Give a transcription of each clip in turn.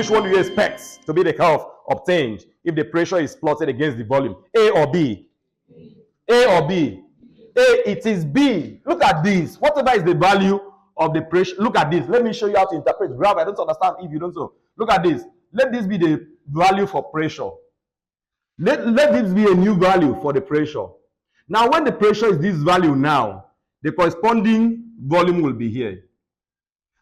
Which one do you expect to be the curve obtained if the pressure is plotted against the volume? A or B? A or B? A, it is B. Look at this. Whatever is the value of the pressure, look at this. Let me show you how to interpret graph. I don't understand if you don't know. Look at this. Let this be the value for pressure. Let this be a new value for the pressure. Now, when the pressure is this value now, the corresponding volume will be here.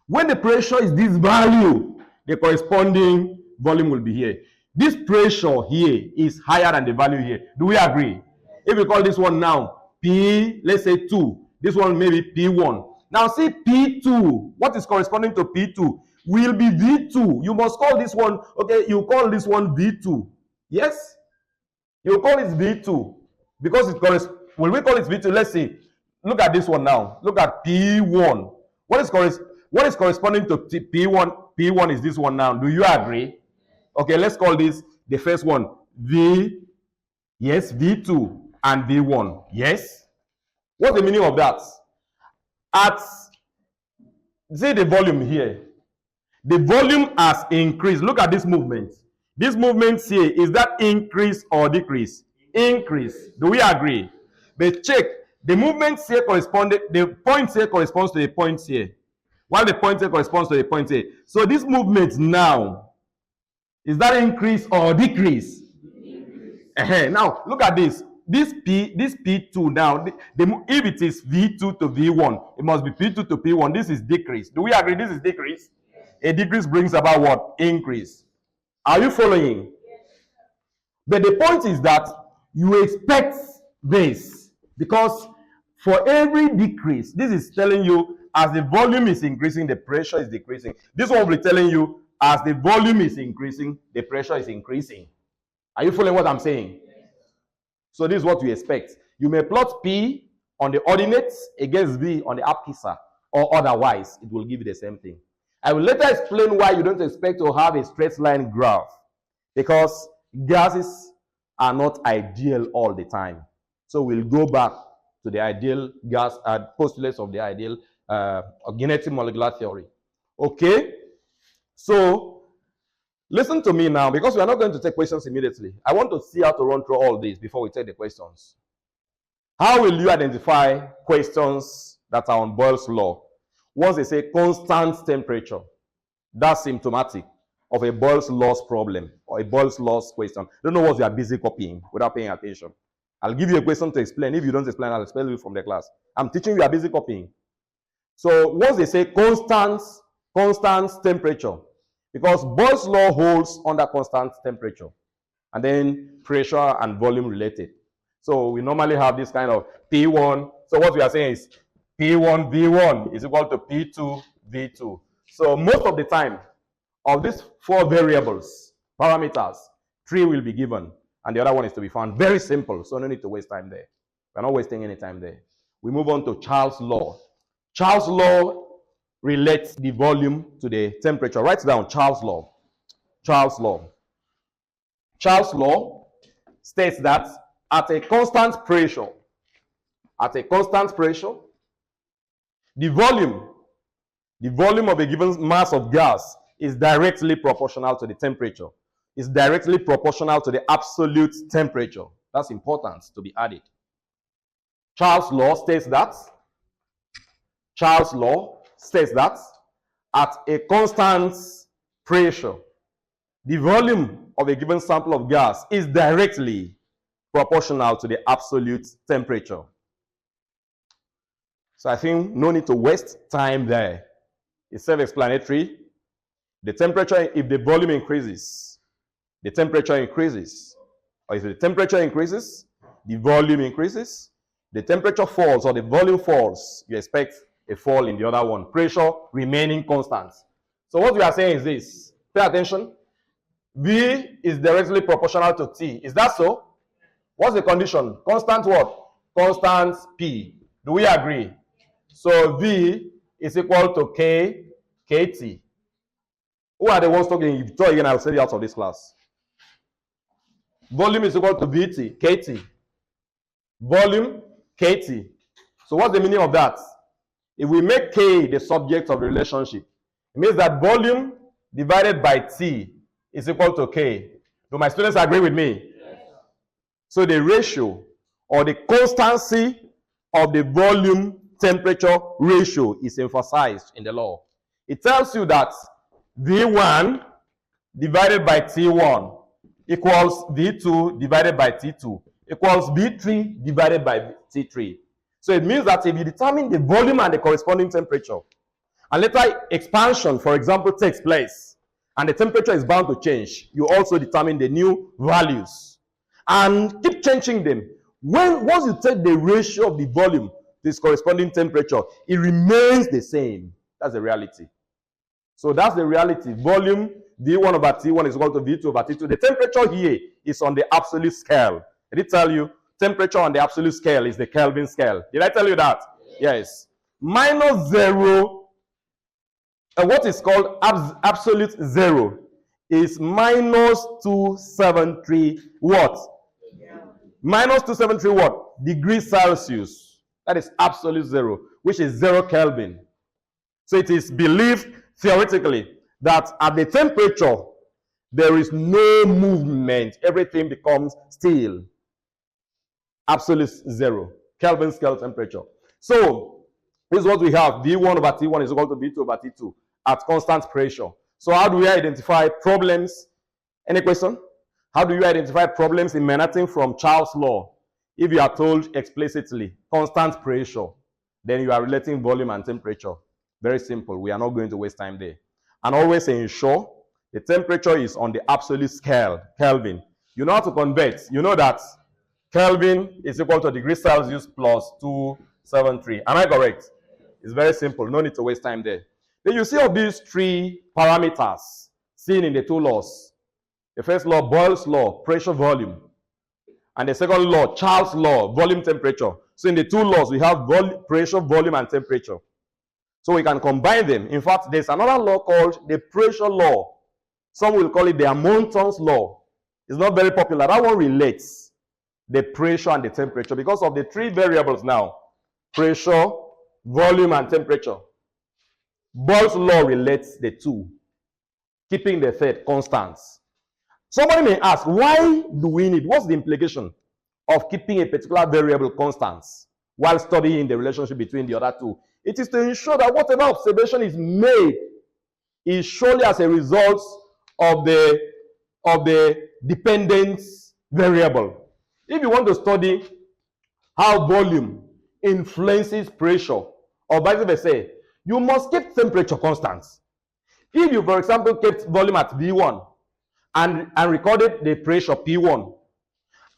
When the pressure is this value, the corresponding volume will be here. This pressure here is higher than the value here. Do we agree? If we call this one now P, let's say 2. This one maybe P1. Now see P2. What is corresponding to P2 will be V2. You must call this one, okay, you call this one V2. Yes? You call it V2 because it corresponds. Will we call it V2? Let's see. Look at this one now. Look at P1. What is corresponding to P1? P1 is this one now. Do you agree? Okay, let's call this the first one V. Yes, V2 and V1. Yes. What's the meaning of that? See the volume here. The volume has increased. Look at this movement. This movement here, is that increase or decrease? Increase. Do we agree? But check, the movement here corresponded, the point here corresponds to the point here, while the point here corresponds to the point here. So this movement now, is that increase or decrease? Now, look at this. This P2 now, if it is V2 to V1, it must be P2 to P1. This is decrease. Do we agree this is decrease? A decrease brings about what? Increase. Are you following? But the point is that you expect this, because for every decrease, this is telling you as the volume is increasing, the pressure is decreasing. This one will be telling you as the volume is increasing, the pressure is increasing. Are you following what I'm saying? So this is what we expect. You may plot P on the ordinates against V on the abscissa, or otherwise, it will give you the same thing. I will later explain why you don't expect to have a straight line graph, because gases are not ideal all the time. So we'll go back to the ideal gas postulates of the ideal kinetic molecular theory. Okay? So listen to me now, because we are not going to take questions immediately. I want to see how to run through all this before we take the questions. How will you identify questions that are on Boyle's law? Once they say constant temperature, that's symptomatic of a Boyle's laws problem or a Boyle's laws question. Don't know what you are busy copying without paying attention. I'll give you a question to explain. If you don't explain, I'll expel you from the class. I'm teaching you, are busy copying. So once they say constant temperature, because Boyle's law holds under constant temperature, and then pressure and volume related. So we normally have this kind of P1. So what we are saying is P1 V1 is equal to P2 V2. So most of the time, of these 4 variables, parameters, 3 will be given, and the other one is to be found. Very simple, so no need to waste time there. We're not wasting any time there. We move on to Charles' law. Charles' law relates the volume to the temperature. Write down Charles' law. Charles' law. Charles' law states that at a constant pressure, the volume of a given mass of gas is directly proportional to the temperature. It's directly proportional to the absolute temperature. That's important to be added. Charles' law states that at a constant pressure, the volume of a given sample of gas is directly proportional to the absolute temperature. So I think no need to waste time there. It's self-explanatory. The temperature, if the volume increases, the temperature increases. Or if the temperature increases, the volume increases. The temperature falls or the volume falls, you expect a fall in the other one. Pressure remaining constant. So what we are saying is this. Pay attention. V is directly proportional to T. Is that so? What's the condition? Constant what? Constant P. Do we agree? So V is equal to KT. Who are the ones talking? If you talk again, I'll send you out of this class. Volume is equal to VT, KT. Volume, KT. So what's the meaning of that? If we make K the subject of the relationship, it means that volume divided by T is equal to K. Do my students agree with me? Yes. So the ratio or the constancy of the volume temperature ratio is emphasized in the law. It tells you that V1 divided by T1 equals V2 divided by T2 equals V3 divided by T3. So it means that if you determine the volume and the corresponding temperature, and later expansion, for example, takes place, and the temperature is bound to change, you also determine the new values and keep changing them. Once you take the ratio of the volume to its corresponding temperature, it remains the same. That's the reality. So that's the reality. Volume V1 over T1 is equal to V2 over T2. The temperature here is on the absolute scale. Did it tell you? Temperature on the absolute scale is the Kelvin scale. Did I tell you that? Yes. Minus 0, what is called absolute 0 is minus 273 what? Minus 273 what? Degrees Celsius. That is absolute 0, which is 0 Kelvin. So it is believed theoretically that at the temperature there is no movement. Everything becomes still. Absolute 0. Kelvin scale temperature. So this is what we have. V1 over T1 is equal to V2 over T2 at constant pressure. So how do we identify problems? Any question? How do you identify problems emanating from Charles' law? If you are told explicitly constant pressure, then you are relating volume and temperature. Very simple. We are not going to waste time there. And always ensure the temperature is on the absolute scale, Kelvin. You know how to convert. You know that Kelvin is equal to degrees Celsius plus 273. Am I correct? It's very simple. No need to waste time there. Then you see of these three parameters seen in the two laws. The first law, Boyle's law, pressure volume. And the second law, Charles' law, volume temperature. So in the two laws, we have pressure, volume, and temperature. So we can combine them. In fact, there's another law called the pressure law. Some will call it the Amonton's law. It's not very popular. That one relates the pressure and the temperature because of the three variables now. Pressure, volume, and temperature. Boyle's law relates the two, keeping the third constant. Somebody may ask, why do we need, what's the implication of keeping a particular variable constant while studying the relationship between the other two? It is to ensure that whatever observation is made is surely as a result of the dependent variable. If you want to study how volume influences pressure, or vice versa, you must keep temperature constant. If you, for example, kept volume at V1 and recorded the pressure P1,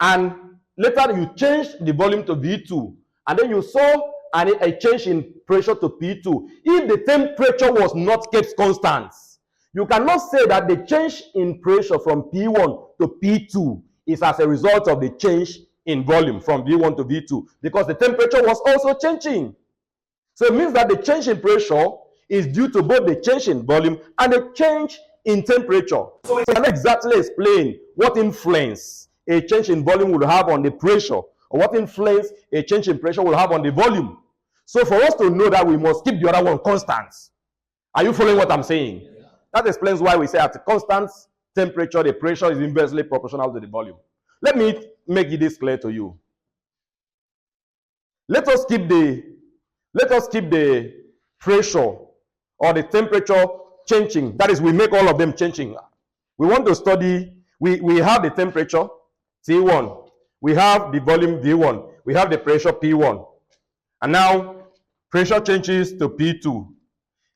and later you changed the volume to V2, and then you saw a change in pressure to P2, if the temperature was not kept constant, you cannot say that the change in pressure from P1 to P2 is as a result of the change in volume from V1 to V2, because the temperature was also changing. So it means that the change in pressure is due to both the change in volume and the change in temperature. So we cannot exactly explain what influence a change in volume will have on the pressure, or what influence a change in pressure will have on the volume. So for us to know that, we must keep the other one constant. Are you following what I'm saying? Yeah. That explains why we say at a constant temperature, the pressure is inversely proportional to the volume. Let me make this clear to you. Let us keep the pressure or the temperature changing. That is, we make all of them changing. We want to study, we have the temperature T1, we have the volume V1, we have the pressure P1, and now pressure changes to P2.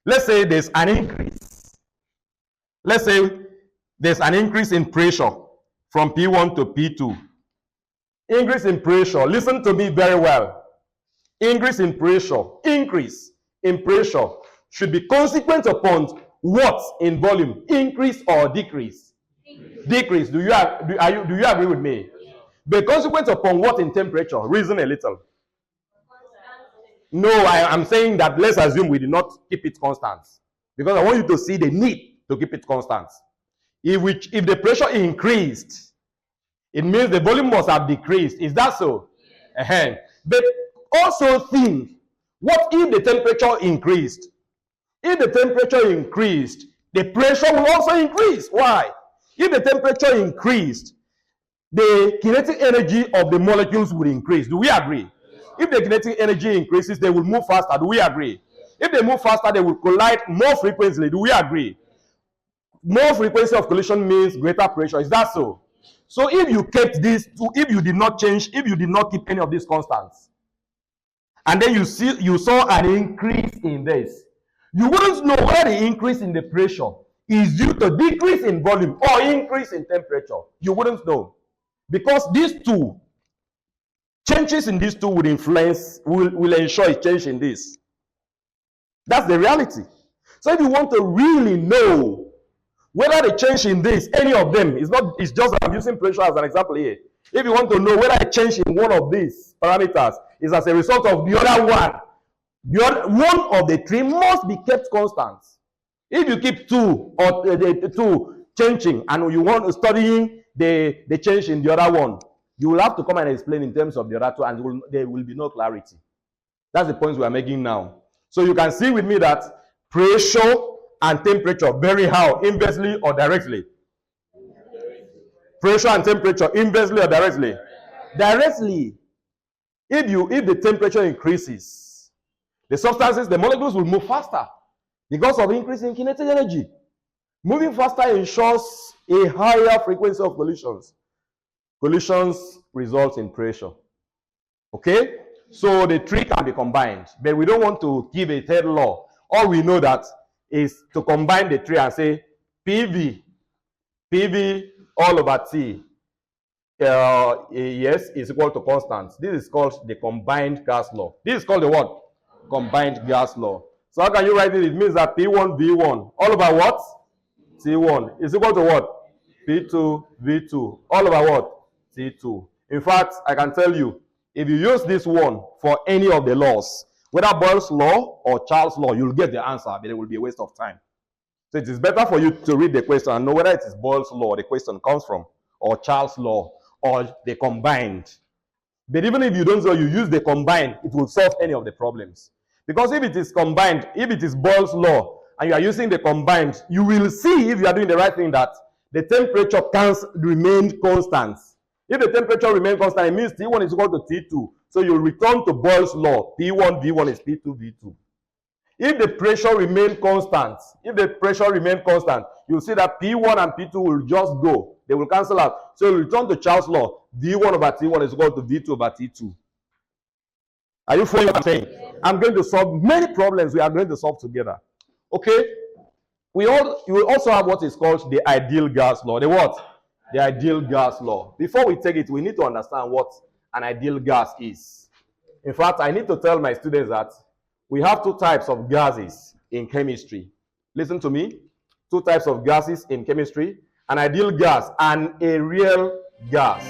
Let's say there's an increase. Let's say there's an increase in pressure from P1 to P2. Increase in pressure, listen to me very well. Increase in pressure should be consequent upon what in volume? Increase or decrease? Decrease. Do you agree with me? But consequent upon what in temperature? Reason a little. No, I'm saying that let's assume we did not keep it constant, because I want you to see the need to keep it constant. If the pressure increased, it means the volume must have decreased. Is that so? Yeah. But also think, what if the temperature increased? If the temperature increased, the pressure will also increase. Why? If the temperature increased, the kinetic energy of the molecules will increase. Do we agree? If the kinetic energy increases, they will move faster. Do we agree? If they move faster, they will collide more frequently. Do we agree? More frequency of collision means greater pressure. Is that so? So if you kept these two, if you did not change, if you did not keep any of these constants, and then you saw an increase in this, you wouldn't know whether the increase in the pressure is due to decrease in volume or increase in temperature. You wouldn't know, because these two changes in these two will ensure a change in this. That's the reality. So if you want to really know whether the change in this, any of them, it's just I'm using pressure as an example here. If you want to know whether a change in one of these parameters is as a result of the other one, one of the three must be kept constant. If you keep two or the two changing and you want to studying the change in the other one, you will have to come and explain in terms of the other two, and there will be no clarity. That's the point we are making now. So you can see with me that pressure and temperature vary how? Inversely or directly? Pressure and temperature inversely or directly? Directly. If the temperature increases, the substances, the molecules will move faster because of increasing kinetic energy. Moving faster ensures a higher frequency of collisions. Collisions result in pressure. Okay? So the three can be combined, but we don't want to give a third law. All we know that is to combine the three and say PV all over T, yes, is equal to constant. This is called the combined gas law. This is called the what? Combined gas law. So how can you write it? It means that P1 V1 all over what? T1 is equal to what? P2 V2 all over what? T2. In fact, I can tell you, if you use this one for any of the laws, whether Boyle's law or Charles' law, you'll get the answer, but it will be a waste of time. So it is better for you to read the question and know whether it is Boyle's law the question comes from, or Charles' law, or the combined. But even if you don't know, you use the combined, it will solve any of the problems. Because if it is combined, if it is Boyle's law, and you are using the combined, you will see, if you are doing the right thing, that the temperature can remain constant. If the temperature remains constant, it means T1 is equal to T2. So you return to Boyle's law. P1 V1 is P2 V2. If the pressure remains constant, you'll see that P1 and P2 will just go. They will cancel out. So you return to Charles' law. V1 over T1 is equal to V2 over T2. Are you following what I'm saying? I'm going to solve many problems we are going to solve together. Okay? You will also have what is called the ideal gas law. The what? The ideal gas law. Before we take it, we need to understand what an ideal gas is. In fact, I need to tell my students that we have two types of gases in chemistry. Listen to me. Two types of gases in chemistry: an ideal gas and a real gas.